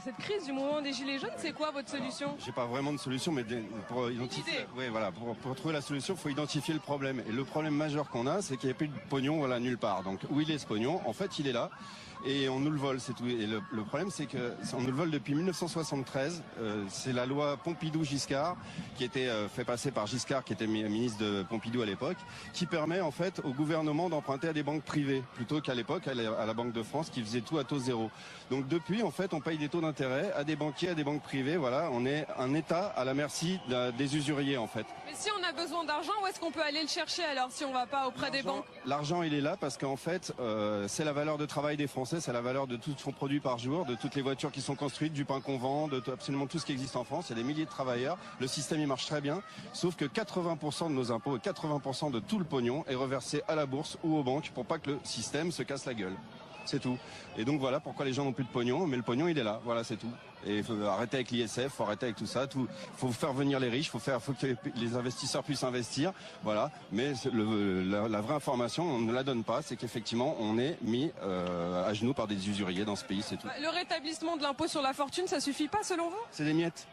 Cette crise du mouvement des Gilets jaunes, c'est quoi votre solution? J'ai pas vraiment de solution, mais pour identifier, voilà, pour trouver la solution, il faut identifier le problème. Et le problème majeur qu'on a, c'est qu'il n'y a plus de pognon, voilà, nulle part. Donc où il est ce pognon? En fait, il est là. Et on nous le vole, c'est tout. Et le problème, c'est que on nous le vole depuis 1973. C'est la loi Pompidou-Giscard qui était fait passer par Giscard, qui était ministre de Pompidou à l'époque, qui permet en fait au gouvernement d'emprunter à des banques privées plutôt qu'à l'époque à la Banque de France qui faisait tout à taux zéro. Donc depuis, en fait, on paye des taux d'intérêt à des banquiers, à des banques privées. Voilà, on est un État à la merci des usuriers en fait. Mais si on a besoin d'argent, où est-ce qu'on peut aller le chercher alors si on va pas auprès des banques? L'argent, il est là parce qu'en fait, c'est la valeur de travail des Français, c'est la valeur de tout ce qu'on produit par jour, de toutes les voitures qui sont construites, du pain qu'on vend, de absolument tout ce qui existe en France. Il y a des milliers de travailleurs. Le système, il marche très bien. Sauf que 80% de nos impôts et 80% de tout le pognon est reversé à la bourse ou aux banques pour pas que le système se casse la gueule. C'est tout. Et donc voilà pourquoi les gens n'ont plus de pognon, mais le pognon il est là, voilà c'est tout. Et il faut arrêter avec l'ISF, faut arrêter avec tout ça, faut faire venir les riches, faut que les investisseurs puissent investir, voilà. Mais la vraie information, on ne la donne pas, c'est qu'effectivement on est mis à genoux par des usuriers dans ce pays, c'est tout. Le rétablissement de l'impôt sur la fortune, ça suffit pas selon vous? C'est des miettes.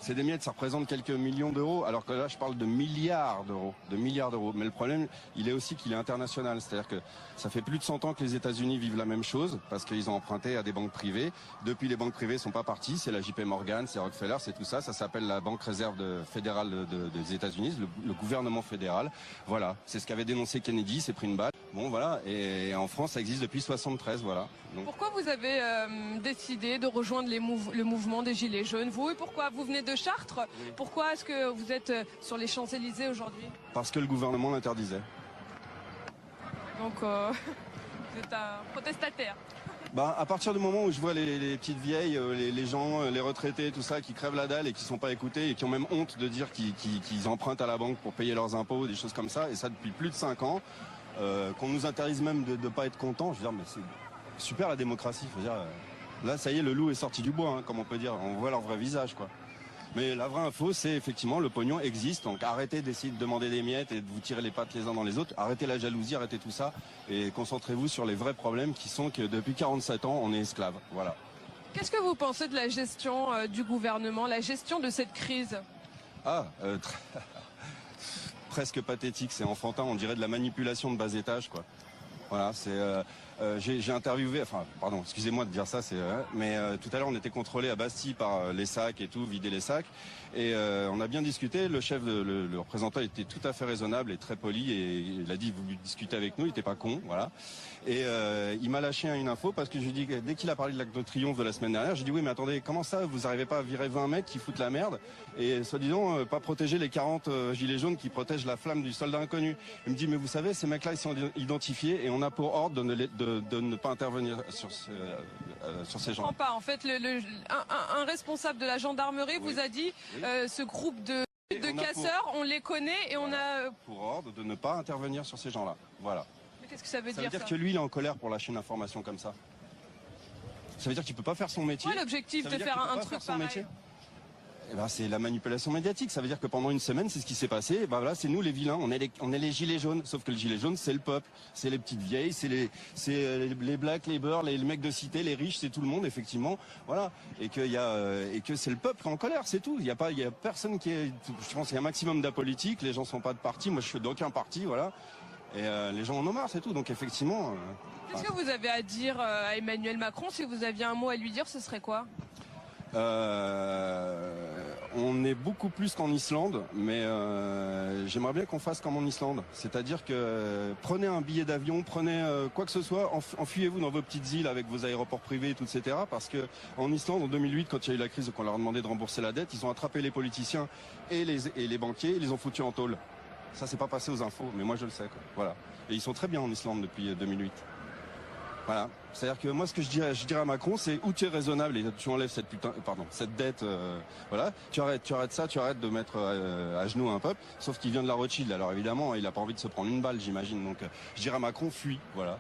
C'est des miettes, ça représente quelques millions d'euros, alors que là, je parle de milliards d'euros, Mais le problème, il est aussi qu'il est international. C'est-à-dire que ça fait plus de 100 ans que les États-Unis vivent la même chose, parce qu'ils ont emprunté à des banques privées. Depuis, les banques privées sont pas parties. C'est la JP Morgan, c'est Rockefeller, c'est tout ça. Ça s'appelle la Banque Réserve fédérale des États-Unis, le gouvernement fédéral. Voilà, c'est ce qu'avait dénoncé Kennedy, s'est pris une balle. Bon, voilà. Et en France, ça existe depuis 73, voilà. Donc... Pourquoi vous avez décidé de rejoindre le mouvement des Gilets jaunes, vous? Et pourquoi vous venez de Chartres? Oui. Pourquoi est-ce que vous êtes sur les Champs-Élysées aujourd'hui? Parce que le gouvernement l'interdisait. Donc, vous êtes un protestataire? Bah, à partir du moment où je vois les petites vieilles, les gens, les retraités, tout ça, qui crèvent la dalle et qui sont pas écoutés et qui ont même honte de dire qu'ils empruntent à la banque pour payer leurs impôts, des choses comme ça, et ça depuis plus de 5 ans, qu'on nous interdise même de pas être content, je veux dire, mais c'est super la démocratie, faut dire. Là, ça y est, le loup est sorti du bois, hein, comme on peut dire, on voit leur vrai visage, quoi. Mais la vraie info, c'est effectivement le pognon existe, donc arrêtez d'essayer de demander des miettes et de vous tirer les pattes les uns dans les autres, arrêtez la jalousie, arrêtez tout ça et concentrez-vous sur les vrais problèmes qui sont que depuis 47 ans, on est esclave. Voilà. Qu'est-ce que vous pensez de la gestion du gouvernement, la gestion de cette crise? Presque pathétique, c'est enfantin, on dirait de la manipulation de bas étage, quoi. Voilà, c'est j'ai interviewé, enfin pardon, excusez-moi de dire ça, mais tout à l'heure on était contrôlé à Bastille par les sacs et tout, vider les sacs, et on a bien discuté. Le chef, le représentant était tout à fait raisonnable et très poli, et il a dit vous discutez avec nous, il était pas con, voilà. Et il m'a lâché une info parce que je lui dis dès qu'il a parlé de l'Arc de Triomphe de la semaine dernière, j'ai dit oui mais attendez, comment ça vous n'arrivez pas à virer 20 mecs qui foutent la merde et soi-disant pas protéger les 40 gilets jaunes qui protègent la flamme du soldat inconnu. Il me dit mais vous savez ces mecs-là ils sont identifiés et on a pour ordre de ne pas intervenir sur ces gens. Je comprends pas. En fait, un responsable de la gendarmerie vous a dit ce groupe de casseurs, on les connaît et on a pour ordre de ne pas intervenir sur ces gens-là. Voilà. Mais qu'est-ce que ça veut dire? Ça veut dire que lui, il est en colère pour lâcher une information comme ça. Ça veut dire qu'il peut pas faire son métier. Quoi l'objectif de faire un truc pareil? Eh ben, c'est la manipulation médiatique. Ça veut dire que pendant une semaine, c'est ce qui s'est passé. Et ben voilà, c'est nous les vilains. On est les gilets jaunes. Sauf que le gilet jaune, c'est le peuple. C'est les petites vieilles, c'est les blacks, les beurs, les mecs de cité, les riches, c'est tout le monde, effectivement. Voilà. Et que c'est le peuple en colère, c'est tout. Il y a personne qui est, je pense qu'il y a un maximum d'apolitiques. Les gens sont pas de parti. Moi, je suis d'aucun parti, voilà. Et les gens en ont marre, c'est tout. Donc effectivement. Qu'est-ce que vous avez à dire à Emmanuel Macron? Si vous aviez un mot à lui dire, ce serait quoi? On est beaucoup plus qu'en Islande, mais j'aimerais bien qu'on fasse comme en Islande. C'est-à-dire que prenez un billet d'avion, prenez quoi que ce soit, enfuyez-vous dans vos petites îles avec vos aéroports privés et tout, etc. Parce que en Islande, en 2008, quand il y a eu la crise et qu'on leur a demandé de rembourser la dette, ils ont attrapé les politiciens et les banquiers, ils les ont foutus en tôle. Ça, c'est pas passé aux infos, mais moi je le sais, quoi. Voilà. Et ils sont très bien en Islande depuis 2008. Voilà. C'est-à-dire que moi, ce que je dirais à Macron, c'est où tu es raisonnable et tu enlèves cette dette, voilà. Tu arrêtes ça, tu arrêtes de mettre à genoux un peuple. Sauf qu'il vient de la Rothschild. Alors évidemment, il a pas envie de se prendre une balle, j'imagine. Donc, je dirais à Macron, fuis, voilà.